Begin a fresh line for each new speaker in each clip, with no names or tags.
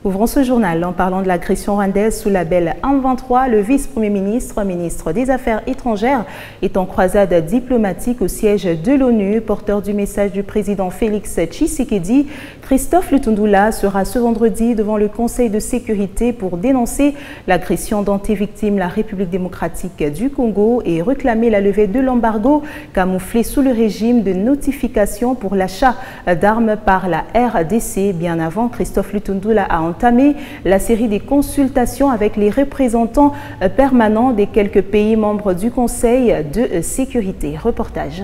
Ouvrons ce journal en parlant de l'agression rwandaise sous label M23. Le vice-premier ministre, ministre des Affaires étrangères, est en croisade diplomatique au siège de l'ONU. Porteur du message du président Félix Tshisekedi, Christophe Lutundula sera ce vendredi devant le Conseil de sécurité pour dénoncer l'agression dont est victime la République démocratique du Congo et réclamer la levée de l'embargo camouflé sous le régime de notification pour l'achat d'armes par la RDC. Bien avant, Christophe Lutundula a entamé la série des consultations avec les représentants permanents des quelques pays membres du Conseil de sécurité. Reportage.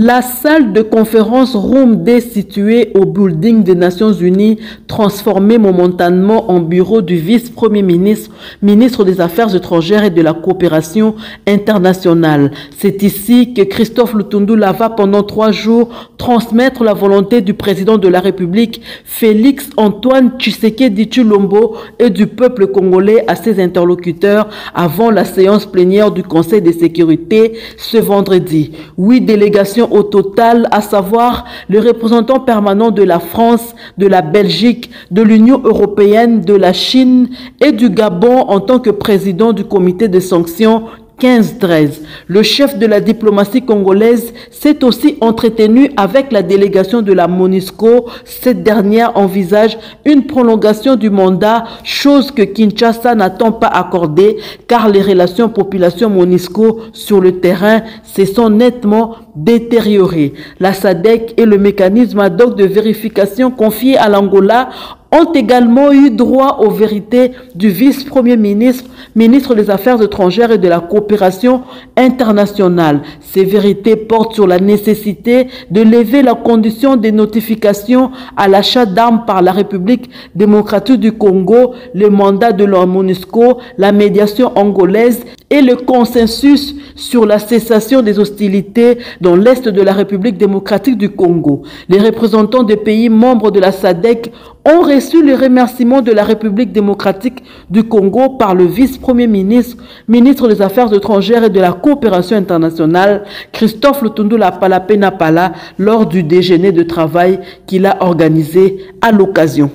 La salle de conférence Room D située au building des Nations Unies, transformée momentanément en bureau du vice-premier ministre, ministre des Affaires étrangères et de la coopération internationale. C'est ici que Christophe Lutundula va pendant 3 jours transmettre la volonté du président de la République, Félix Antoine Tshisekedi Tshilombo, et du peuple congolais à ses interlocuteurs avant la séance plénière du Conseil de sécurité ce vendredi. 8 délégations au total, à savoir le représentant permanent de la France, de la Belgique, de l'Union européenne, de la Chine et du Gabon en tant que président du comité de sanctions 15-13. Le chef de la diplomatie congolaise s'est aussi entretenu avec la délégation de la MONUSCO. Cette dernière envisage une prolongation du mandat, chose que Kinshasa n'attend pas accordée car les relations population-MONUSCO sur le terrain se sont nettement détériorées. La SADC et le mécanisme ad hoc de vérification confié à l'Angola ont également eu droit aux vérités du vice-premier ministre, ministre des Affaires étrangères et de la coopération internationale. Ces vérités portent sur la nécessité de lever la condition des notifications à l'achat d'armes par la République démocratique du Congo, le mandat de la MONUSCO, la médiation angolaise et le consensus sur la cessation des hostilités dans l'est de la République démocratique du Congo. Les représentants des pays membres de la SADC ont reçu les remerciements de la République démocratique du Congo par le vice-premier ministre, ministre des Affaires étrangères et de la coopération internationale, Christophe Lutundula Palapena Pala, lors du déjeuner de travail qu'il a organisé à l'occasion.